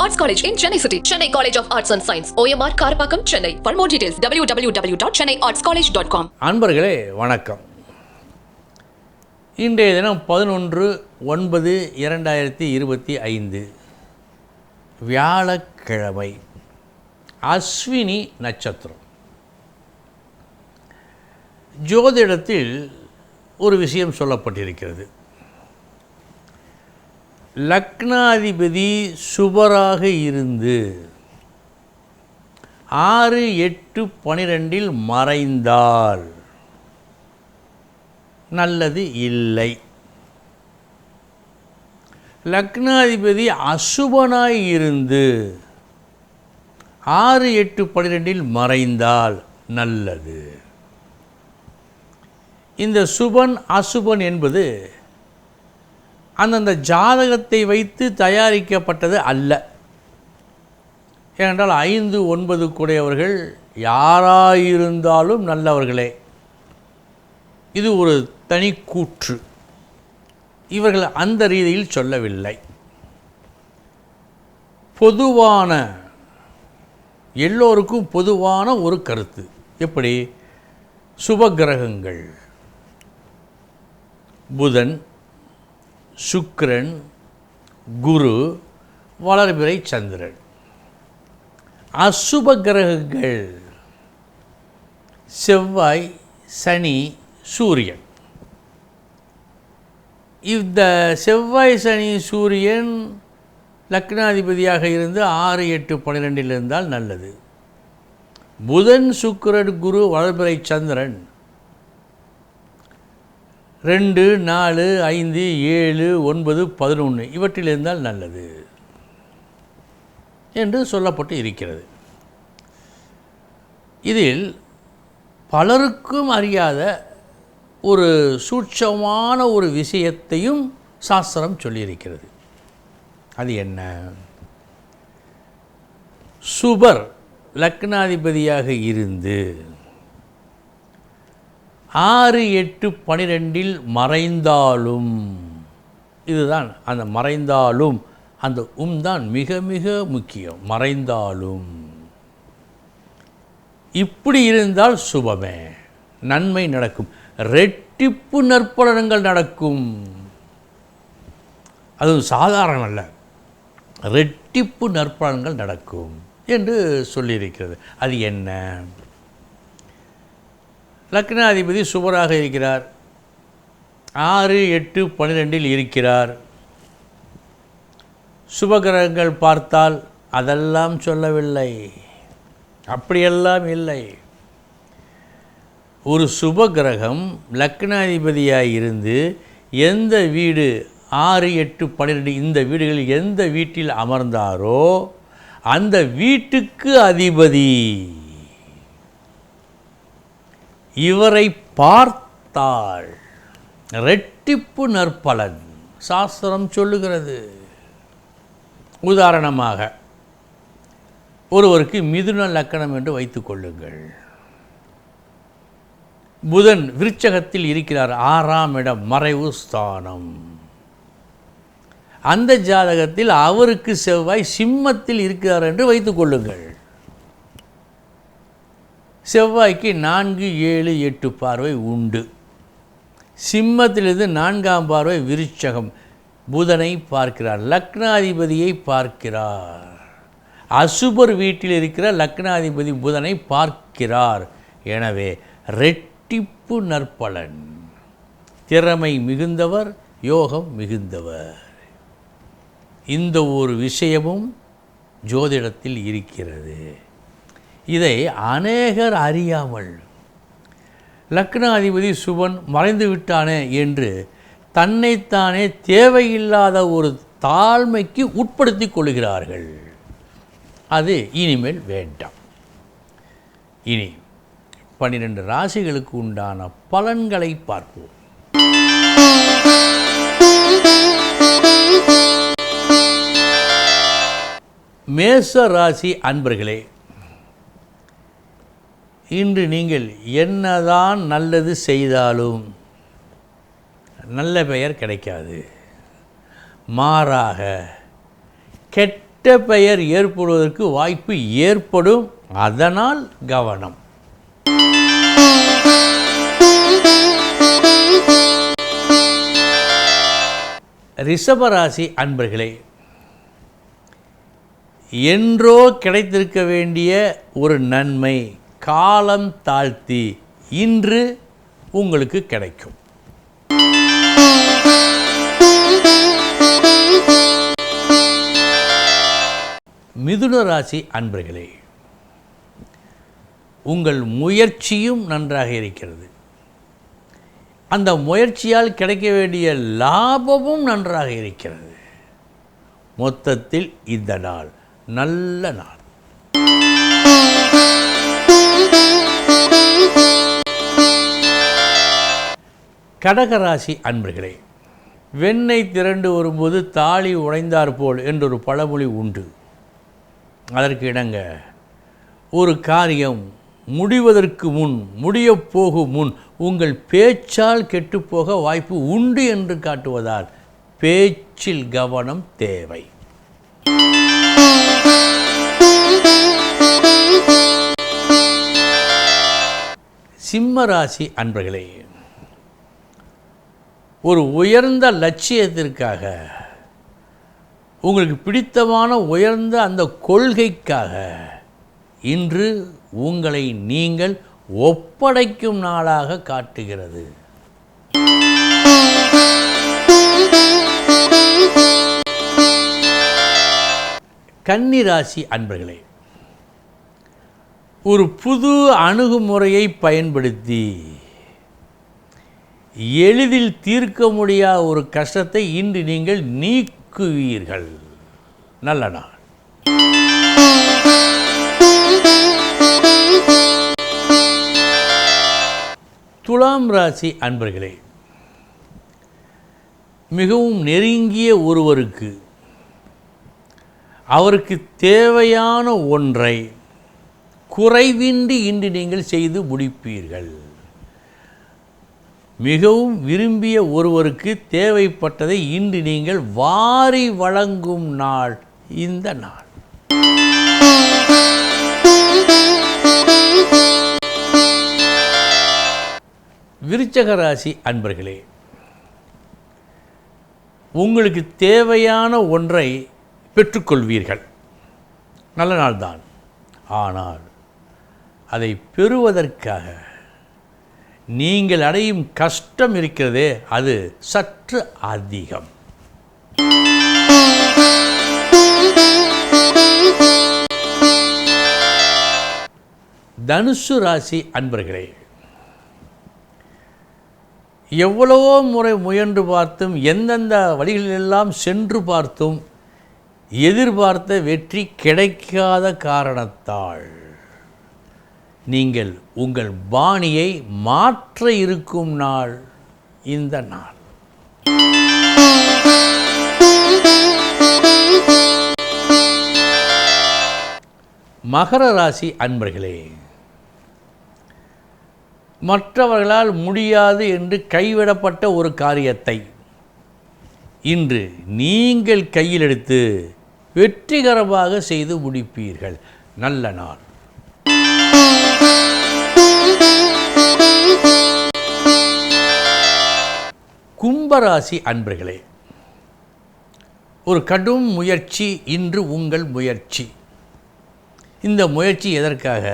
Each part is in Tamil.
Arts College in Chennai City. Chennai College of Arts and Science. OMR Karapakam, Chennai. For more details, www.chennaiartscollege.com. அன்பர்களே வணக்கம். இன்றைய தினம் 11/9/2025 வியாழக்கிழமை, அஸ்வினி நட்சத்திரம். ஜோதிடத்தில் ஒரு விஷயம் சொல்லப்பட்டிருக்கிறது. லக்னாதிபதி சுபராக இருந்து 6, 8, 12 மறைந்தால் நல்லது இல்லை. லக்னாதிபதி அசுபனாய் இருந்து 6, 8, 12 மறைந்தால் நல்லது. இந்த சுபன் அசுபன் என்பது அந்தந்த ஜாதகத்தை வைத்து தயாரிக்கப்பட்டது அல்ல. ஏனென்றால் 5, 9 கூடையவர்கள் யாராயிருந்தாலும் நல்லவர்களே. இது ஒரு தனி கூற்று. இவர்கள் அந்த ரீதியில் சொல்லவில்லை. பொதுவான, எல்லோருக்கும் பொதுவான ஒரு கருத்து. எப்படி? சுபகிரகங்கள் புதன், சுக்கிரன், குரு, வளர்பிறை சந்திரன். அசுப கிரகங்கள் செவ்வாய், சனி, சூரியன். இந்த செவ்வாய், சனி, சூரியன் லக்னாதிபதியாக இருந்து 6, 8, 12 இருந்தால் நல்லது. புதன், சுக்கிரன், குரு, வளர்பிறை சந்திரன் 2, 4, 5, 7, 9, 11 இவற்றில் இருந்தால் நல்லது என்று சொல்லப்பட்டு இருக்கிறது. இதில் பலருக்கும் அறியாத ஒரு சூட்சமான ஒரு விஷயத்தையும் சாஸ்திரம் சொல்லியிருக்கிறது. அது என்ன? சுபர் லக்னாதிபதியாக இருந்து 6, 8, 12 மறைந்தாலும், இதுதான் அந்த மறைந்தாலும், அந்த தான் மிக மிக முக்கியம். மறைந்தாலும் இப்படி இருந்தால் சுபமே, நன்மை நடக்கும், ரெட்டிப்பு நற்பலன்கள் நடக்கும். அதுவும் சாதாரண அல்ல, ரெட்டிப்பு நற்பலன்கள் நடக்கும் என்று சொல்லியிருக்கிறது. அது என்ன? லக்னாதிபதி சுபராக இருக்கிறார், 6, 8, 12 இருக்கிறார். சுபகிரகங்கள் பார்த்தால் அதெல்லாம் சொல்லவில்லை, அப்படியெல்லாம் இல்லை. ஒரு சுபகிரகம் லக்னாதிபதியாக இருந்து எந்த வீடு 6, 8, 12 இந்த வீடுகளில் எந்த வீட்டில் அமர்ந்தாரோ அந்த வீட்டுக்கு அதிபதி. இவரை பார்த்தால் ரெட்டிப்பு நற்பலன் சாஸ்திரம் சொல்லுகிறது. உதாரணமாக, ஒருவருக்கு மிதுன லக்கணம் என்று வைத்துக் கொள்ளுங்கள். புதன் விருச்சகத்தில் இருக்கிறார், 6ஆம் இடம், மறைவு ஸ்தானம். அந்த ஜாதகத்தில் அவருக்கு செவ்வாய் சிம்மத்தில் இருக்கிறார் என்று வைத்துக் கொள்ளுங்கள். செவ்வாய்க்கு 4, 7, 8 பார்வை உண்டு. சிம்மத்திலிருந்து 4ஆம் பார்வை விருச்சகம், புதனை பார்க்கிறார், லக்னாதிபதியை பார்க்கிறார். அசுபர் வீட்டில் இருக்கிற லக்னாதிபதி புதனை பார்க்கிறார். எனவே ரெட்டிப்பு நற்பலன், திறமை மிகுந்தவர், யோகம் மிகுந்தவர். இந்த ஒரு விஷயமும் ஜோதிடத்தில் இருக்கிறது. இதை அநேகர் அறியாமல் லக்னாதிபதி சுபன் மறைந்து விட்டானே என்று தன்னைத்தானே தேவையில்லாத ஒரு தாழ்மைக்கு உட்படுத்தி கொள்கிறார்கள். அது இனிமேல் வேண்டாம். இனி 12 ராசிகளுக்கு உண்டான பலன்களை பார்ப்போம். மேஷ ராசி அன்பர்களே, இன்று நீங்கள் என்னதான் நல்லது செய்தாலும் நல்ல பெயர் கிடைக்காது. மாறாக கெட்ட கெட்ட பெயர் ஏற்படுவதற்கு வாய்ப்பு ஏற்படும். அதனால் கவனம். ரிஷபராசி அன்பர்களே, என்றோ கிடைத்திருக்க வேண்டிய ஒரு நன்மை காலம் தாழ்த்தி இன்று உங்களுக்கு கிடைக்கும். மிதுன ராசி அன்பர்களே, உங்கள் முயற்சியும் நன்றாக இருக்கிறது. அந்த முயற்சியால் கிடைக்க வேண்டிய லாபமும் நன்றாக இருக்கிறது. மொத்தத்தில் இந்த நாள் நல்ல நாள். கடகராசி அன்பர்களே, வெண்ணெய் திரண்டு வரும்போது தாலி உடைந்தாற்போல் என்றொரு பழமொழி உண்டு. அதற்கு இணங்க ஒரு காரியம் முடிவதற்கு முன், முடியப் போகும் முன் உங்கள் பேச்சால் கெட்டுப்போக வாய்ப்பு உண்டு என்று காட்டுவதால் பேச்சில் கவனம் தேவை. சிம்மராசி அன்பர்களே, ஒரு உயர்ந்த லட்சியத்திற்காக, உங்களுக்கு பிடித்தமான உயர்ந்த அந்த கொள்கைக்காக இன்று உங்களை நீங்கள் ஒப்படைக்கும் நாளாக காட்டுகிறது. கன்னிராசி அன்பர்களே, ஒரு புது அணுகுமுறையை பயன்படுத்தி எளிதில் தீர்க்க முடியாத ஒரு கஷ்டத்தை இன்று நீங்கள் நீக்குவீர்கள். நல்ல நாள். துலாம் ராசி அன்பர்களே, மிகவும் நெருங்கிய ஒருவருக்கு அவருக்கு தேவையான ஒன்றை குறைவின்றி இன்று நீங்கள் செய்து முடிப்பீர்கள். மிகவும் விரும்பிய ஒருவருக்கு தேவைப்பட்டதை இன்று நீங்கள் வாரி வழங்கும் நாள் இந்த நாள். விருச்சக ராசி அன்பர்களே, உங்களுக்கு தேவையான ஒன்றை பெற்றுக்கொள்வீர்கள். நல்ல நாள்தான். ஆனால் அதை பெறுவதற்காக நீங்கள் அடையும் கஷ்டம் இருக்கிறதே, அது சற்று அதிகம். தனுசு ராசி அன்பர்களே, எவ்வளவோ முறை முயன்று பார்த்தும், எந்தெந்த வழிகளிலெல்லாம் சென்று பார்த்தும் எதிர்பார்த்த வெற்றி கிடைக்காத காரணத்தால் நீங்கள் உங்கள் பாணியை மாற்ற இருக்கும் நாள் இந்த நாள். மகர ராசி அன்பர்களே, மற்றவர்களால் முடியாது என்று கைவிடப்பட்ட ஒரு காரியத்தை இன்று நீங்கள் கையில் எடுத்து வெற்றிகரமாக செய்து முடிப்பீர்கள். நல்ல நாள். கும்பராசி அன்பர்களே, ஒரு கடும் முயற்சி இன்று உங்கள் முயற்சி. இந்த முயற்சி எதற்காக?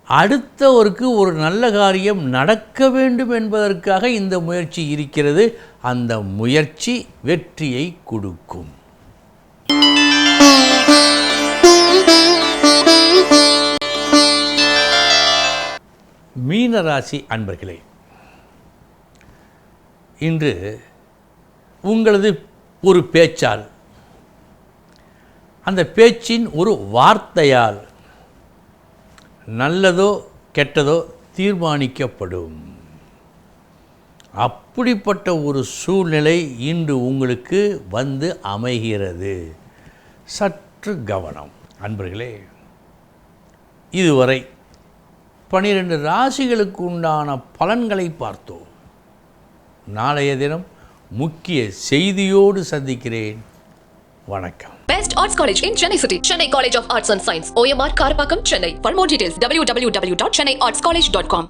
அடுத்தவருக்கு ஒரு நல்ல காரியம் நடக்க வேண்டும் என்பதற்காக இந்த முயற்சி இருக்கிறது. அந்த முயற்சி வெற்றியை கொடுக்கும். மீனராசி அன்பர்களே, இன்று உங்களது ஒரு பேச்சால், அந்த பேச்சின் ஒரு வார்த்தையால் நல்லதோ கெட்டதோ தீர்மானிக்கப்படும். அப்படிப்பட்ட ஒரு சூழ்நிலை இன்று உங்களுக்கு வந்து அமைகிறது. சற்று கவனம். அன்பர்களே, இதுவரை 12 ராசிகளுக்கு உண்டான பலன்களை பார்த்தோம். நாளைய தினம் முக்கிய செய்தியோடு சந்திக்கிறேன். வணக்கம். Best Arts College in Chennai City. Chennai College of Arts and Science. OMR Karpakkam, Chennai. For more details, www.chennaiartscollege.com.